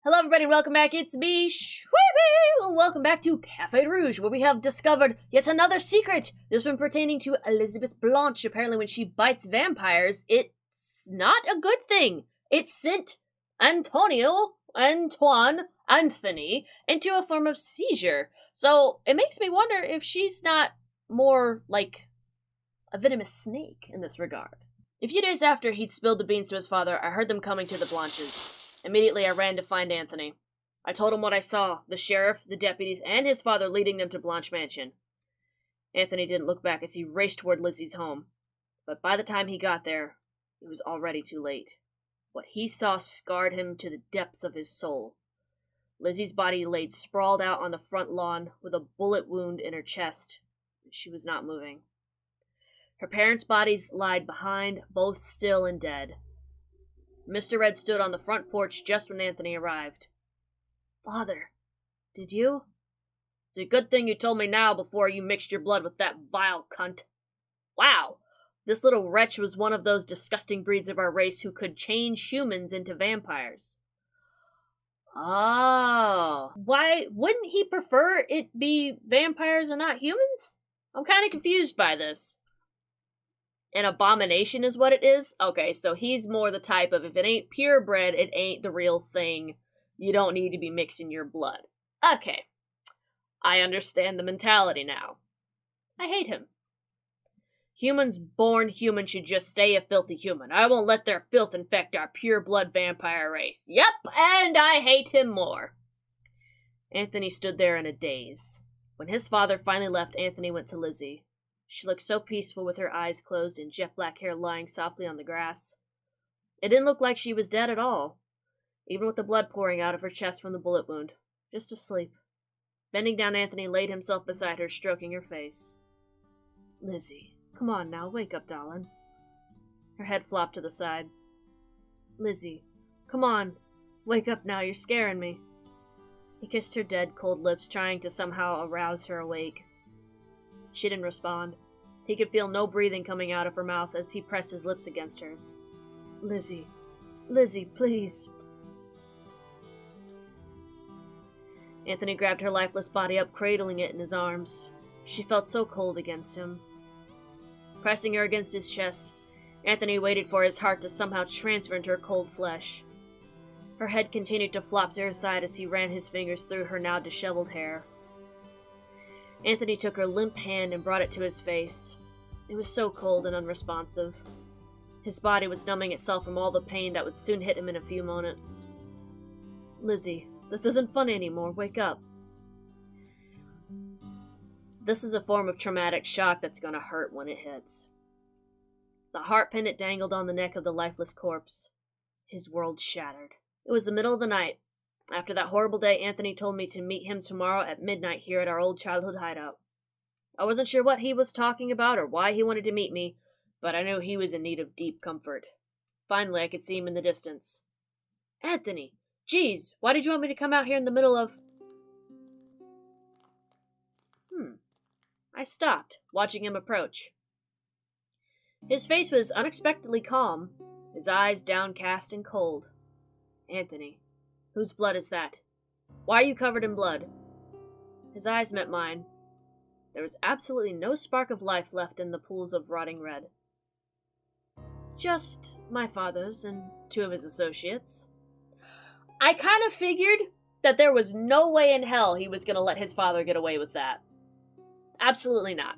Hello everybody, welcome back, it's me, Shweebe, and welcome back to Café Rouge, where we have discovered yet another secret, this one pertaining to Elizabeth Blanche. Apparently when she bites vampires, it's not a good thing. It sent Antoine, Anthony, into a form of seizure. So it makes me wonder if she's not more like a venomous snake in this regard. A few days after he'd spilled the beans to his father, I heard them coming to the Blanches. Immediately, I ran to find Anthony. I told him what I saw, the sheriff, the deputies, and his father leading them to Blanche Mansion. Anthony didn't look back as he raced toward Lizzie's home. But by the time he got there, it was already too late. What he saw scarred him to the depths of his soul. Lizzie's body laid sprawled out on the front lawn with a bullet wound in her chest. She was not moving. Her parents' bodies lied behind, both still and dead. Mr. Red stood on the front porch just when Anthony arrived. Father, did you? It's a good thing you told me now before you mixed your blood with that vile cunt. Wow, this little wretch was one of those disgusting breeds of our race who could change humans into vampires. Oh, why wouldn't he prefer it be vampires and not humans? I'm kind of confused by this. An abomination is what it is? Okay, so he's more the type of, if it ain't purebred, it ain't the real thing. You don't need to be mixing your blood. Okay. I understand the mentality now. I hate him. Humans born human should just stay a filthy human. I won't let their filth infect our pure-blood vampire race. Yep, and I hate him more. Anthony stood there in a daze. When his father finally left, Anthony went to Lizzie. She looked so peaceful with her eyes closed and jet black hair lying softly on the grass. It didn't look like she was dead at all, even with the blood pouring out of her chest from the bullet wound. Just asleep. Bending down, Anthony laid himself beside her, stroking her face. Lizzie, come on now, wake up, darling. Her head flopped to the side. Lizzie, come on, wake up now, you're scaring me. He kissed her dead, cold lips, trying to somehow arouse her awake. She didn't respond. He could feel no breathing coming out of her mouth as he pressed his lips against hers. Lizzie, please. Anthony grabbed her lifeless body up, cradling it in his arms. She felt so cold against him. Pressing her against his chest, Anthony waited for his heart to somehow transfer into her cold flesh. Her head continued to flop to her side as he ran his fingers through her now disheveled hair. Anthony took her limp hand and brought it to his face. It was so cold and unresponsive. His body was numbing itself from all the pain that would soon hit him in a few moments. Lizzie, this isn't fun anymore. Wake up. This is a form of traumatic shock that's gonna hurt when it hits. The heart pendant dangled on the neck of the lifeless corpse. His world shattered. It was the middle of the night. After that horrible day, Anthony told me to meet him tomorrow at midnight here at our old childhood hideout. I wasn't sure what he was talking about or why he wanted to meet me, but I knew he was in need of deep comfort. Finally, I could see him in the distance. Anthony! Geez, why did you want me to come out here in the middle of... I stopped, watching him approach. His face was unexpectedly calm, his eyes downcast and cold. Anthony. Whose blood is that? Why are you covered in blood? His eyes met mine. There was absolutely no spark of life left in the pools of rotting red. Just my father's and two of his associates. I kind of figured that there was no way in hell he was going to let his father get away with that. Absolutely not.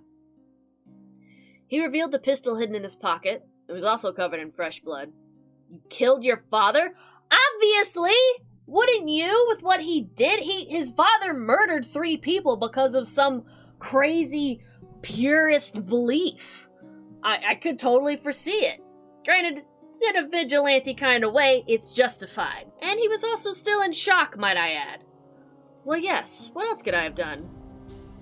He revealed the pistol hidden in his pocket. It was also covered in fresh blood. You killed your father? Obviously! Wouldn't you, with what he did? His father murdered 3 people because of some crazy purist belief. I could totally foresee it. Granted, in a vigilante kind of way, it's justified. And he was also still in shock, might I add. Well, yes. What else could I have done?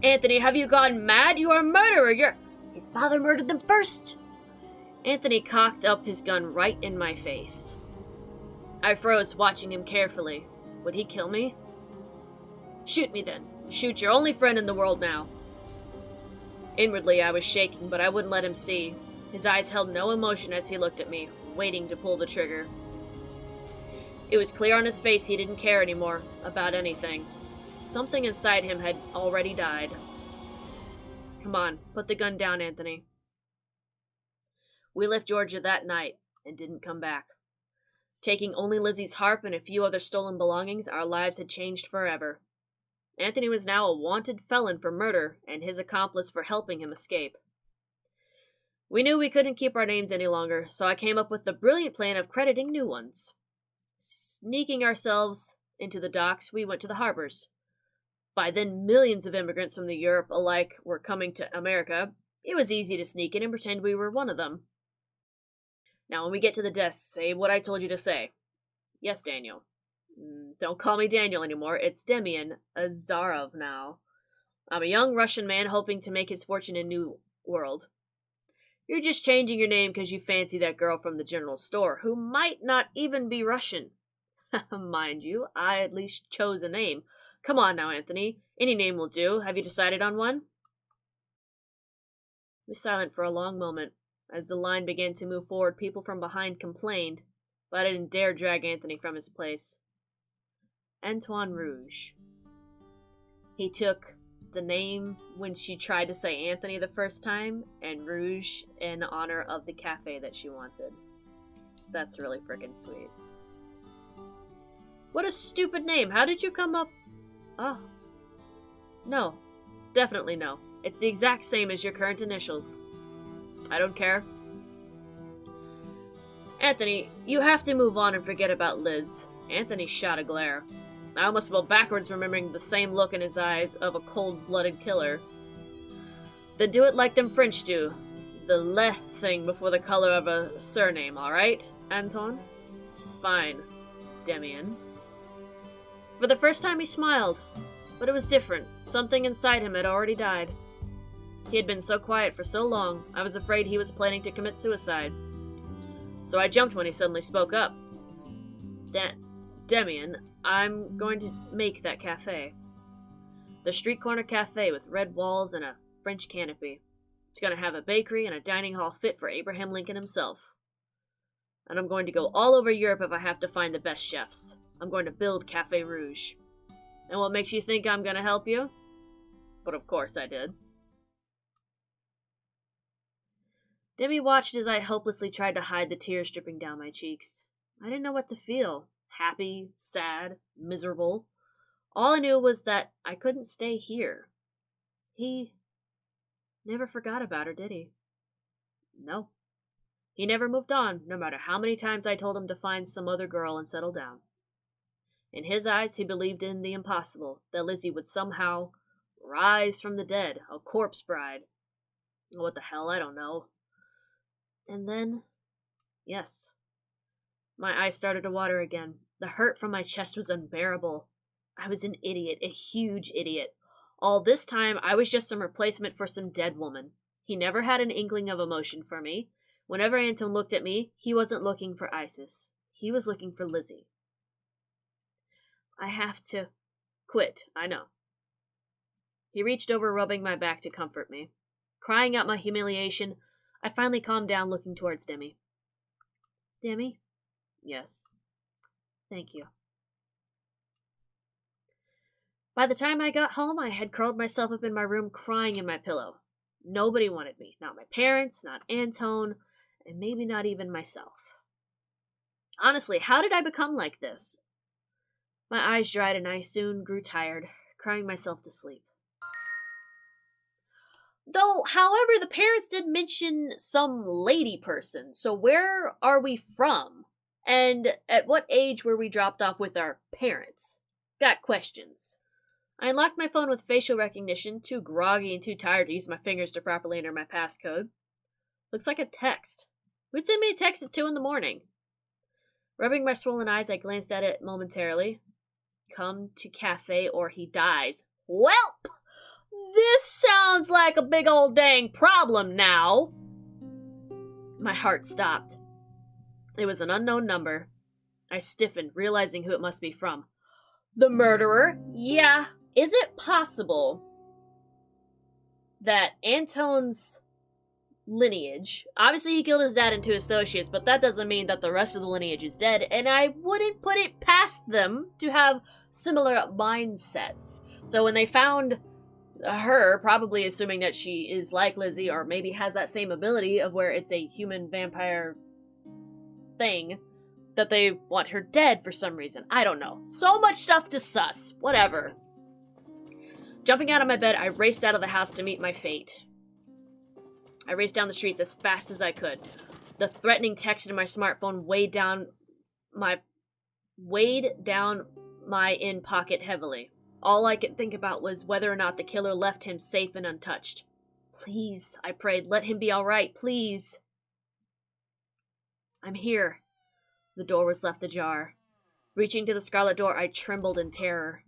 Anthony, have you gone mad? You are a murderer. His father murdered them first. Anthony cocked up his gun right in my face. I froze, watching him carefully. Would he kill me? Shoot me then. Shoot your only friend in the world now. Inwardly, I was shaking, but I wouldn't let him see. His eyes held no emotion as he looked at me, waiting to pull the trigger. It was clear on his face he didn't care anymore about anything. Something inside him had already died. Come on, put the gun down, Anthony. We left Georgia that night and didn't come back. Taking only Lizzie's harp and a few other stolen belongings, our lives had changed forever. Anthony was now a wanted felon for murder, and his accomplice for helping him escape. We knew we couldn't keep our names any longer, so I came up with the brilliant plan of crediting new ones. Sneaking ourselves into the docks, we went to the harbors. By then, millions of immigrants from Europe alike were coming to America. It was easy to sneak in and pretend we were one of them. Now, when we get to the desk, say what I told you to say. Yes, Daniel. Don't call me Daniel anymore. It's Demian Azarov now. I'm a young Russian man hoping to make his fortune in New World. You're just changing your name because you fancy that girl from the general store, who might not even be Russian. Mind you, I at least chose a name. Come on now, Anthony. Any name will do. Have you decided on one? We were silent for a long moment. As the line began to move forward, people from behind complained, but I didn't dare drag Anthony from his place. Antoine Rouge. He took the name when she tried to say Anthony the first time, and Rouge in honor of the cafe that she wanted. That's really friggin' sweet. What a stupid name. How did you come up? Oh. No. Definitely no. It's the exact same as your current initials. I don't care. Anthony, you have to move on and forget about Liz. Anthony shot a glare. I almost fell backwards remembering the same look in his eyes of a cold-blooded killer. Then do it like them French do. The le thing before the color of a surname, alright, Anton? Fine, Demian. For the first time he smiled, but it was different. Something inside him had already died. He had been so quiet for so long, I was afraid he was planning to commit suicide. So I jumped when he suddenly spoke up. Demian, I'm going to make that cafe. The street corner cafe with red walls and a French canopy. It's going to have a bakery and a dining hall fit for Abraham Lincoln himself. And I'm going to go all over Europe if I have to find the best chefs. I'm going to build Café Rouge. And what makes you think I'm going to help you? But of course I did. Demi watched as I hopelessly tried to hide the tears dripping down my cheeks. I didn't know what to feel. Happy, sad, miserable. All I knew was that I couldn't stay here. He never forgot about her, did he? No. He never moved on, no matter how many times I told him to find some other girl and settle down. In his eyes, he believed in the impossible, that Lizzie would somehow rise from the dead, a corpse bride. What the hell, I don't know. And then, yes, my eyes started to water again. The hurt from my chest was unbearable. I was an idiot, a huge idiot. All this time, I was just some replacement for some dead woman. He never had an inkling of emotion for me. Whenever Anton looked at me, he wasn't looking for Isis. He was looking for Lizzie. I have to quit, I know. He reached over, rubbing my back to comfort me. Crying out my humiliation, I finally calmed down, looking towards Demi. Demi? Yes. Thank you. By the time I got home, I had curled myself up in my room, crying in my pillow. Nobody wanted me. Not my parents, not Anton, and maybe not even myself. Honestly, how did I become like this? My eyes dried and I soon grew tired, crying myself to sleep. Though, however, the parents did mention some lady person, so where are we from? And at what age were we dropped off with our parents? Got questions. I unlocked my phone with facial recognition, too groggy and too tired to use my fingers to properly enter my passcode. Looks like a text. Who'd send me a text at 2 a.m? Rubbing my swollen eyes, I glanced at it momentarily. Come to cafe or he dies. Welp! This sounds like a big old dang problem now. My heart stopped. It was an unknown number. I stiffened, realizing who it must be from. The murderer? Yeah. Is it possible that Anton's lineage. Obviously, he killed his dad and 2 associates, but that doesn't mean that the rest of the lineage is dead, and I wouldn't put it past them to have similar mindsets. So when they found her, probably assuming that she is like Lizzy, or maybe has that same ability of where it's a human vampire thing, that they want her dead for some reason. I don't know. So much stuff to suss. Whatever. Jumping out of my bed, I raced out of the house to meet my fate. I raced down the streets as fast as I could. The threatening text in my smartphone weighed down my in pocket heavily. All I could think about was whether or not the killer left him safe and untouched. Please, I prayed, let him be alright, please. I'm here. The door was left ajar. Reaching to the scarlet door, I trembled in terror.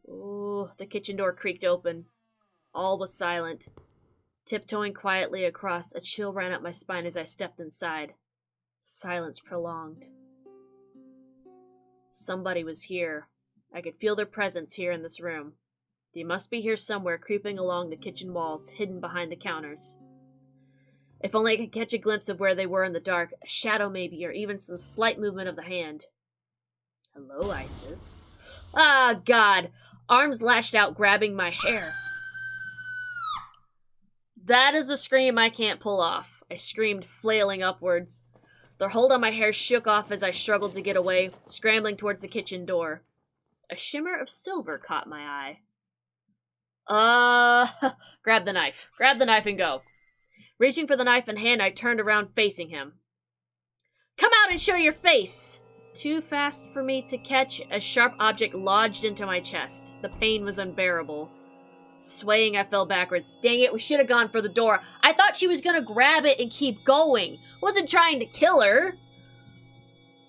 Ooh, the kitchen door creaked open. All was silent. Tiptoeing quietly across, a chill ran up my spine as I stepped inside. Silence prolonged. Somebody was here. I could feel their presence here in this room. They must be here somewhere, creeping along the kitchen walls, hidden behind the counters. If only I could catch a glimpse of where they were in the dark, a shadow maybe, or even some slight movement of the hand. Hello, Isis. Ah, God! Arms lashed out, grabbing my hair. That is a scream I can't pull off. I screamed, flailing upwards. Their hold on my hair shook off as I struggled to get away, scrambling towards the kitchen door. A shimmer of silver caught my eye. Grab the knife. Grab the knife and go. Reaching for the knife in hand, I turned around facing him. Come out and show your face! Too fast for me to catch, a sharp object lodged into my chest. The pain was unbearable. Swaying, I fell backwards. Dang it, we should have gone for the door. I thought she was gonna grab it and keep going. Wasn't trying to kill her.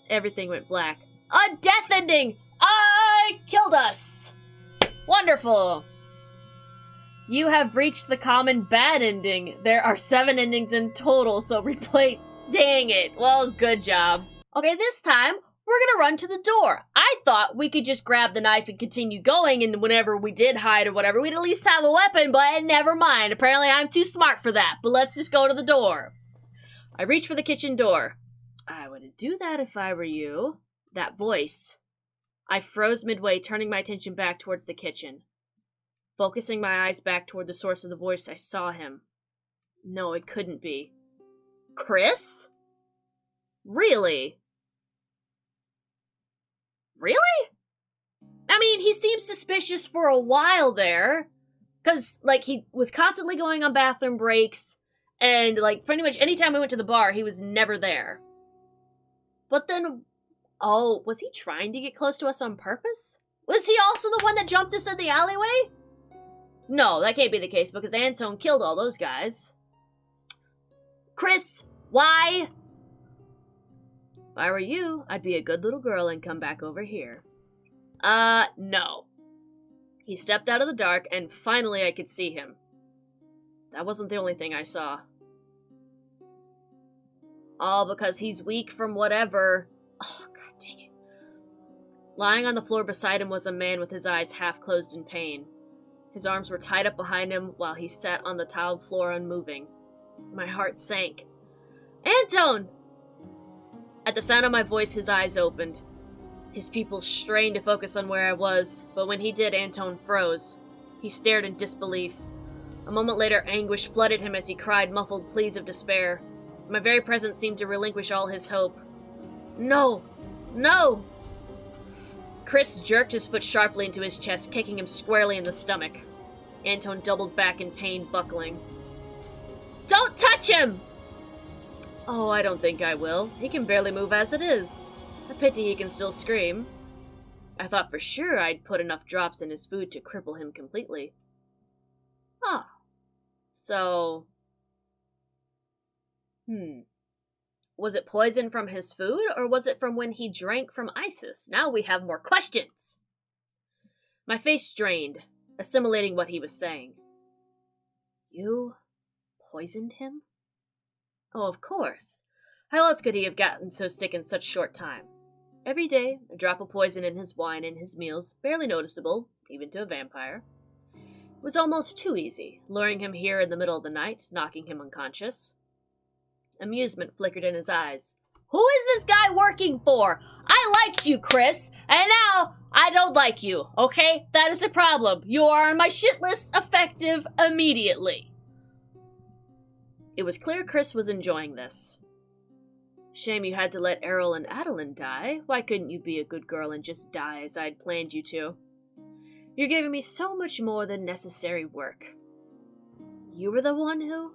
Everything went black. A death ending! I killed us! Wonderful! You have reached the common bad ending. There are 7 endings in total, so replay. Dang it. Well, good job. Okay, this time, we're gonna run to the door. I thought we could just grab the knife and continue going, and whenever we did hide or whatever, we'd at least have a weapon, but never mind. Apparently, I'm too smart for that, but let's just go to the door. I reached for the kitchen door. I wouldn't do that if I were you. That voice. I froze midway, turning my attention back towards the kitchen. Focusing my eyes back toward the source of the voice, I saw him. No, it couldn't be. Chris? Really? Really? I mean, he seemed suspicious for a while there. Because, like, he was constantly going on bathroom breaks. And, like, pretty much anytime we went to the bar, he was never there. But then, oh, was he trying to get close to us on purpose? Was he also the one that jumped us in the alleyway? No, that can't be the case because Antoine killed all those guys. Chris, why? If I were you, I'd be a good little girl and come back over here. No. He stepped out of the dark and finally I could see him. That wasn't the only thing I saw. All because he's weak from whatever. Oh, god dang it. Lying on the floor beside him was a man with his eyes half closed in pain. His arms were tied up behind him while he sat on the tiled floor unmoving. My heart sank. Antoine! At the sound of my voice, his eyes opened. His pupils strained to focus on where I was, but when he did, Antoine froze. He stared in disbelief. A moment later, anguish flooded him as he cried muffled pleas of despair. My very presence seemed to relinquish all his hope. No! No! Chris jerked his foot sharply into his chest, kicking him squarely in the stomach. Antoine doubled back in pain, buckling. Don't touch him! Oh, I don't think I will. He can barely move as it is. A pity he can still scream. I thought for sure I'd put enough drops in his food to cripple him completely. Ah. So... Was it poison from his food, or was it from when he drank from Isis? Now we have more questions. My face strained, assimilating what he was saying. You poisoned him? Oh, of course. How else could he have gotten so sick in such short time? Every day, a drop of poison in his wine and his meals, barely noticeable, even to a vampire. was almost too easy, luring him here in the middle of the night, knocking him unconscious. Amusement flickered in his eyes. Who is this guy working for? I liked you, Chris, and now I don't like you, okay? That is the problem. You are on my shit list effective immediately. It was clear Chris was enjoying this. Shame you had to let Errol and Adeline die. Why couldn't you be a good girl and just die as I'd planned you to? You're giving me so much more than necessary work. You were the one who?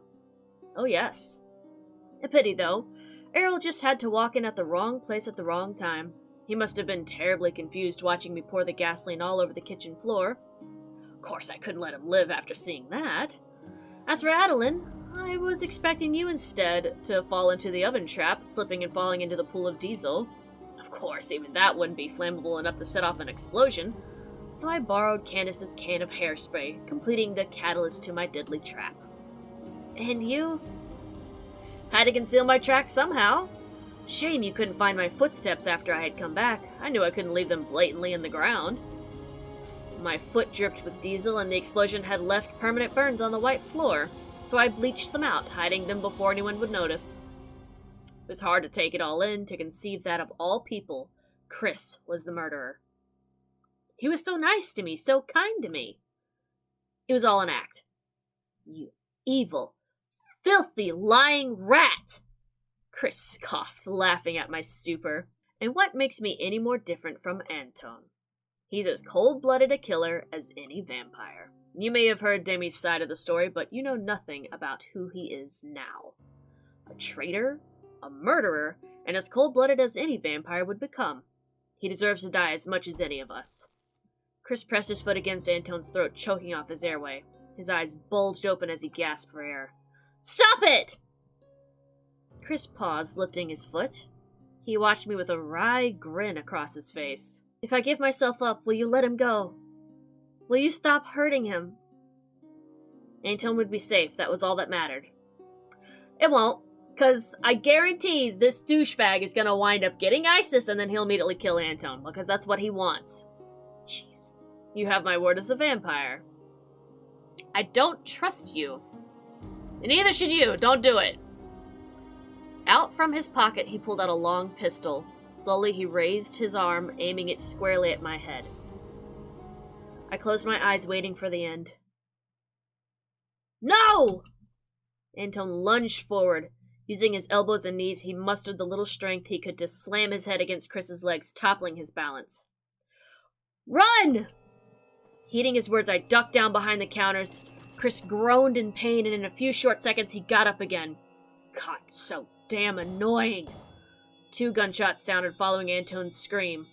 Oh, yes. A pity, though. Errol just had to walk in at the wrong place at the wrong time. He must have been terribly confused watching me pour the gasoline all over the kitchen floor. Of course, I couldn't let him live after seeing that. As for Adeline, I was expecting you instead to fall into the oven trap, slipping and falling into the pool of diesel. Of course, even that wouldn't be flammable enough to set off an explosion. So I borrowed Candace's can of hairspray, completing the catalyst to my deadly trap. And you? Had to conceal my tracks somehow. Shame you couldn't find my footsteps after I had come back. I knew I couldn't leave them blatantly in the ground. My foot dripped with diesel and the explosion had left permanent burns on the white floor, so I bleached them out, hiding them before anyone would notice. It was hard to take it all in, to conceive that of all people, Chris was the murderer. He was so nice to me, so kind to me. It was all an act. You evil, filthy, lying rat! Chris scoffed, laughing at my stupor. And what makes me any more different from Anton? He's as cold-blooded a killer as any vampire. You may have heard Demi's side of the story, but you know nothing about who he is now. A traitor, a murderer, and as cold-blooded as any vampire would become. He deserves to die as much as any of us. Chris pressed his foot against Anton's throat, choking off his airway. His eyes bulged open as he gasped for air. Stop it! Chris paused, lifting his foot. He watched me with a wry grin across his face. If I give myself up, will you let him go? Will you stop hurting him? Anton would be safe, that was all that mattered. It won't, because I guarantee this douchebag is going to wind up getting ISIS and then he'll immediately kill Anton, because that's what he wants. Jeez. You have my word as a vampire. I don't trust you. And neither should you. Don't do it. Out from his pocket, he pulled out a long pistol. Slowly, he raised his arm, aiming it squarely at my head. I closed my eyes, waiting for the end. No! Anton lunged forward. Using his elbows and knees, he mustered the little strength he could to slam his head against Chris's legs, toppling his balance. Run! Heeding his words, I ducked down behind the counters. Chris groaned in pain, and in a few short seconds, he got up again. God, so damn annoying. 2 gunshots sounded following Anton's scream.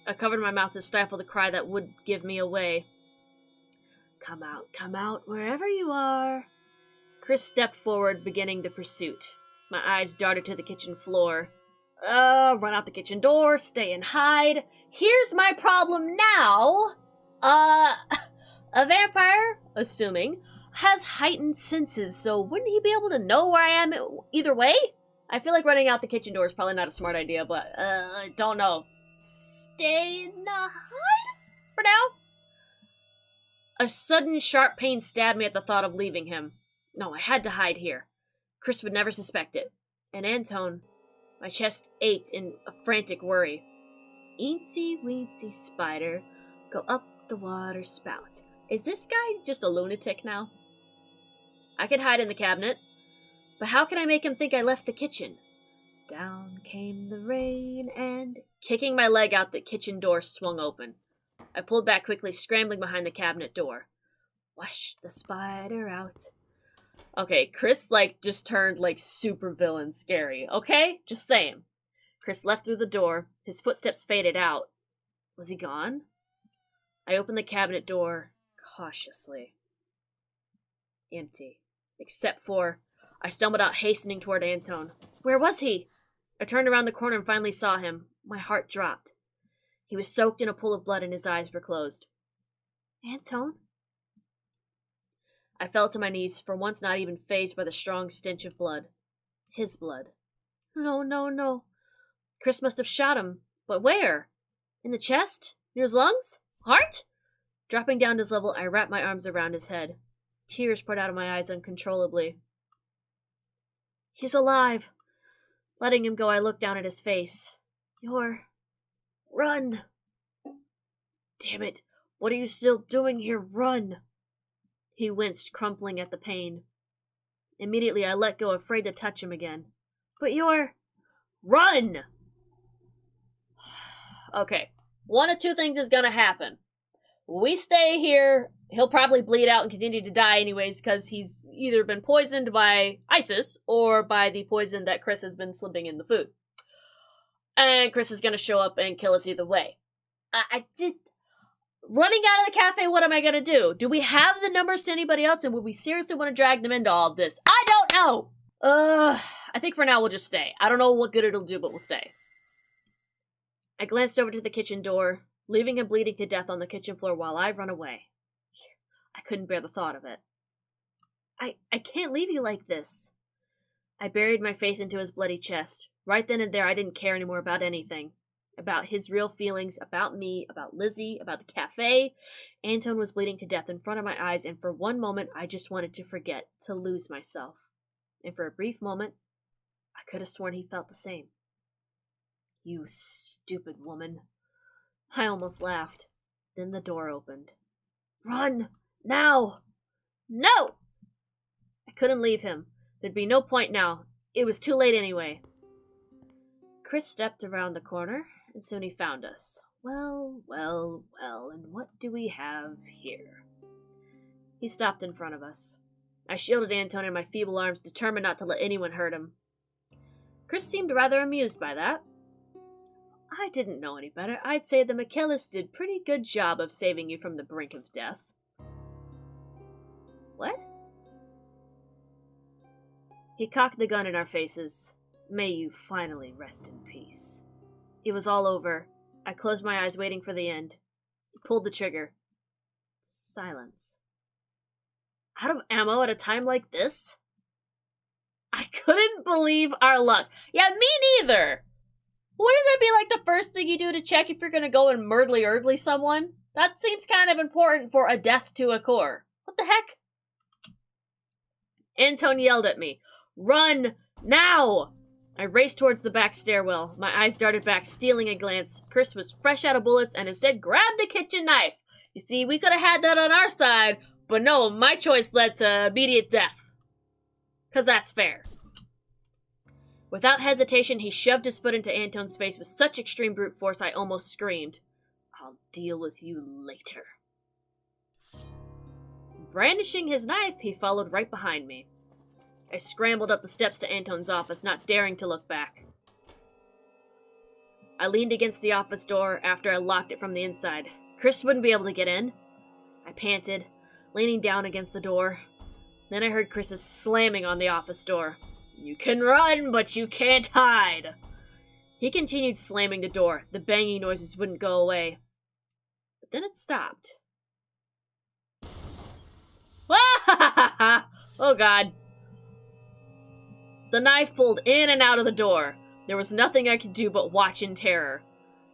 I covered my mouth to stifle the cry that would give me away. Come out, wherever you are. Chris stepped forward, beginning the pursuit. My eyes darted to the kitchen floor. Run out the kitchen door, stay and hide. Here's my problem now. A vampire, assuming, has heightened senses, so wouldn't he be able to know where I am either way? I feel like running out the kitchen door is probably not a smart idea, but, I don't know. Stay in the hide for now? A sudden sharp pain stabbed me at the thought of leaving him. No, I had to hide here. Chris would never suspect it. And Anton, my chest ached in a frantic worry. Eensy-weensy spider, go up the water spout. Is this guy just a lunatic now? I could hide in the cabinet, but how can I make him think I left the kitchen? Down came the rain and... Kicking my leg out, the kitchen door swung open. I pulled back quickly, scrambling behind the cabinet door. Wash the spider out. Okay, Chris, just turned, super villain scary, okay? Just saying. Chris left through the door. His footsteps faded out. Was he gone? I opened the cabinet door cautiously. Empty. Except for... I stumbled out, hastening toward Anton. Where was he? I turned around the corner and finally saw him. My heart dropped. He was soaked in a pool of blood and his eyes were closed. Anton? I fell to my knees, for once not even fazed by the strong stench of blood. His blood. No. Chris must have shot him. But where? In the chest? Near his lungs? Heart? Dropping down to his level, I wrapped my arms around his head. Tears poured out of my eyes uncontrollably. He's alive. Letting him go, I looked down at his face. Run! Damn it. What are you still doing here? Run! He winced, crumpling at the pain. Immediately, I let go, afraid to touch him again. But Run! Okay. One of two things is gonna happen. We stay here, he'll probably bleed out and continue to die anyways, because he's either been poisoned by ISIS or by the poison that Chris has been slipping in the food. And Chris is gonna show up and kill us either way. I just... Running out of the cafe, what am I gonna do? Do we have the numbers to anybody else, and would we seriously want to drag them into all of this? I don't know! I think for now we'll just stay. I don't know what good it'll do, but we'll stay. I glanced over to the kitchen door, leaving him bleeding to death on the kitchen floor while I run away. I couldn't bear the thought of it. I can't leave you like this. I buried my face into his bloody chest. Right then and there, I didn't care anymore about anything. About his real feelings, about me, about Lizzy, about the cafe. Antoine was bleeding to death in front of my eyes, and for one moment, I just wanted to forget, to lose myself. And for a brief moment, I could have sworn he felt the same. You stupid woman. I almost laughed. Then the door opened. Run! Now! No! I couldn't leave him. There'd be no point now. It was too late anyway. Chris stepped around the corner, and soon he found us. Well, and what do we have here? He stopped in front of us. I shielded Antoine in my feeble arms, determined not to let anyone hurt him. Chris seemed rather amused by that. I didn't know any better. I'd say the McKellis did pretty good job of saving you from the brink of death. What? He cocked the gun in our faces. May you finally rest in peace. It was all over. I closed my eyes, waiting for the end. He pulled the trigger. Silence. Out of ammo at a time like this? I couldn't believe our luck. Yeah, me neither! Wouldn't that be like the first thing you do to check if you're gonna go and murdly someone? That seems kind of important for a death to occur. What the heck? Antoine yelled at me. Run! Now! I raced towards the back stairwell. My eyes darted back, stealing a glance. Chris was fresh out of bullets and instead grabbed the kitchen knife. You see, we could have had that on our side, but no, my choice led to immediate death. 'Cause that's fair. Without hesitation, he shoved his foot into Antoine's face with such extreme brute force I almost screamed. I'll deal with you later. Brandishing his knife, he followed right behind me. I scrambled up the steps to Antoine's office, not daring to look back. I leaned against the office door after I locked it from the inside. Chris wouldn't be able to get in. I panted, leaning down against the door. Then I heard Chris's slamming on the office door. You can run, but you can't hide. He continued slamming the door. The banging noises wouldn't go away. But then it stopped. Oh God. The knife pulled in and out of the door. There was nothing I could do but watch in terror.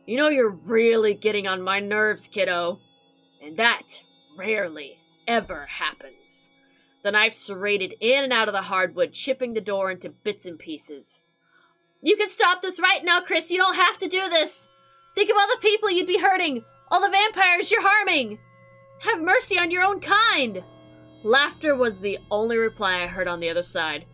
You know you're really getting on my nerves, kiddo. And that rarely ever happens. The knife serrated in and out of the hardwood, chipping the door into bits and pieces. You can stop this right now, Chris. You don't have to do this. Think of all the people you'd be hurting. All the vampires you're harming. Have mercy on your own kind. Laughter was the only reply I heard on the other side.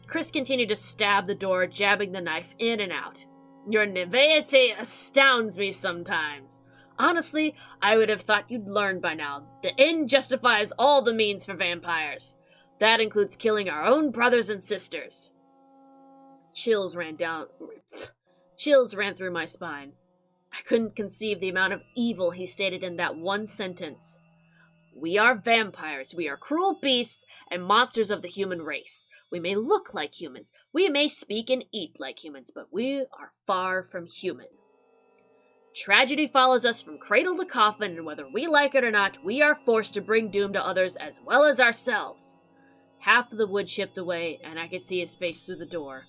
Chris continued to stab the door, jabbing the knife in and out. Your naivete astounds me sometimes. Honestly, I would have thought you'd learned by now. The end justifies all the means for vampires. That includes killing our own brothers and sisters. Chills ran through my spine. I couldn't conceive the amount of evil he stated in that one sentence. We are vampires. We are cruel beasts and monsters of the human race. We may look like humans. We may speak and eat like humans, but we are far from human. Tragedy follows us from cradle to coffin, and whether we like it or not, we are forced to bring doom to others as well as ourselves. Half of the wood chipped away, and I could see his face through the door.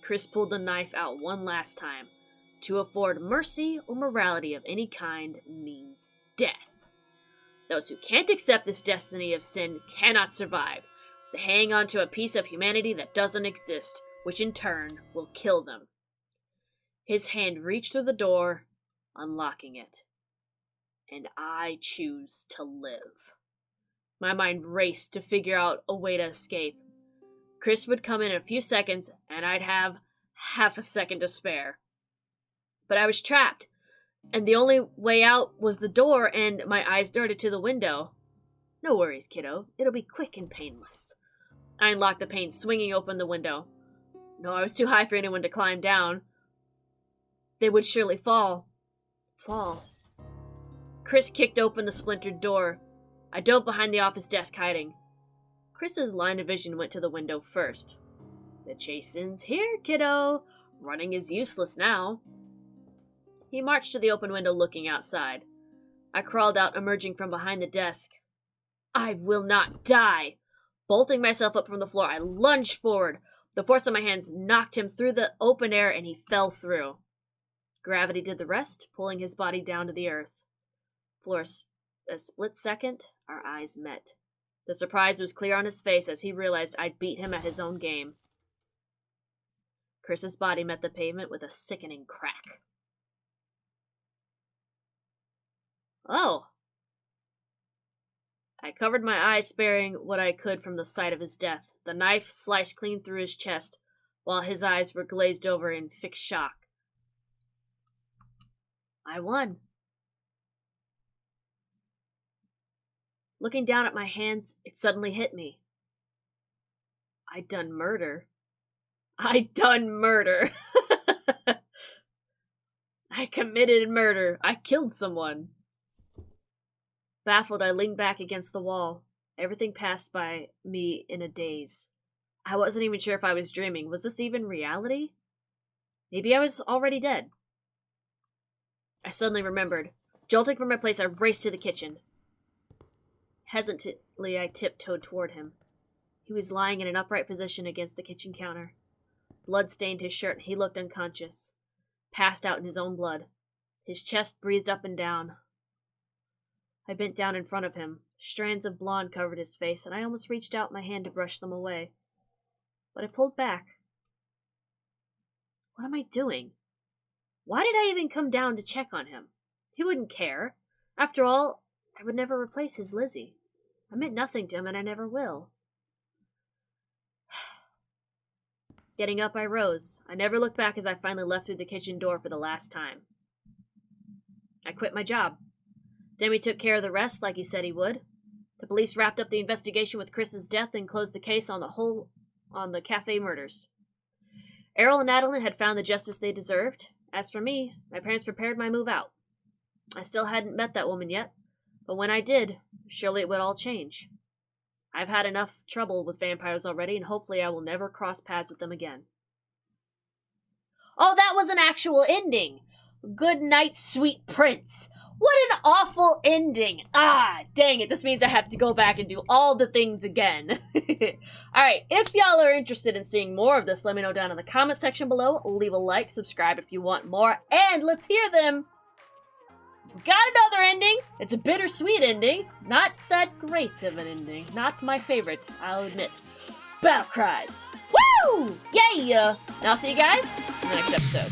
Chris pulled the knife out one last time. To afford mercy or morality of any kind means death. Those who can't accept this destiny of sin cannot survive. They hang on to a piece of humanity that doesn't exist, which in turn will kill them. His hand reached through the door, unlocking it. And I choose to live. My mind raced to figure out a way to escape. Chris would come in a few seconds, and I'd have half a second to spare. But I was trapped, and the only way out was the door, and my eyes darted to the window. No worries, kiddo. It'll be quick and painless. I unlocked the pane, swinging open the window. No, I was too high for anyone to climb down. They would surely fall. Chris kicked open the splintered door. I dove behind the office desk, hiding. Chris's line of vision went to the window first. The chase ends here, kiddo. Running is useless now. He marched to the open window, looking outside. I crawled out, emerging from behind the desk. I will not die! Bolting myself up from the floor, I lunged forward. The force of my hands knocked him through the open air, and he fell through. Gravity did the rest, pulling his body down to the earth. For a split second, our eyes met. The surprise was clear on his face as he realized I'd beat him at his own game. Chris's body met the pavement with a sickening crack. Oh. I covered my eyes, sparing what I could from the sight of his death. The knife sliced clean through his chest, while his eyes were glazed over in fixed shock. I won. Looking down at my hands, it suddenly hit me. I'd done murder. I committed murder. I killed someone. Baffled, I leaned back against the wall. Everything passed by me in a daze. I wasn't even sure if I was dreaming. Was this even reality? Maybe I was already dead. I suddenly remembered. Jolting from my place, I raced to the kitchen. Hesitantly, I tiptoed toward him. He was lying in an upright position against the kitchen counter. Blood stained his shirt, and he looked unconscious, passed out in his own blood. His chest breathed up and down. I bent down in front of him. Strands of blonde covered his face, and I almost reached out my hand to brush them away. But I pulled back. What am I doing? Why did I even come down to check on him? He wouldn't care. After all, I would never replace his Lizzy. I meant nothing to him, and I never will. Getting up, I rose. I never looked back as I finally left through the kitchen door for the last time. I quit my job. Demi took care of the rest like he said he would. The police wrapped up the investigation with Chris's death and closed the case on the cafe murders. Errol and Adeline had found the justice they deserved. As for me, my parents prepared my move out. I still hadn't met that woman yet, but when I did, surely it would all change. I've had enough trouble with vampires already, and hopefully I will never cross paths with them again. Oh, that was an actual ending! Good night, sweet prince! What an awful ending! Ah, dang it, this means I have to go back and do all the things again. Alright, if y'all are interested in seeing more of this, let me know down in the comment section below. Leave a like, subscribe if you want more, and let's hear them! Got another ending! It's a bittersweet ending. Not that great of an ending. Not my favorite, I'll admit. Battle cries! Woo! Yeah! And I'll see you guys in the next episode.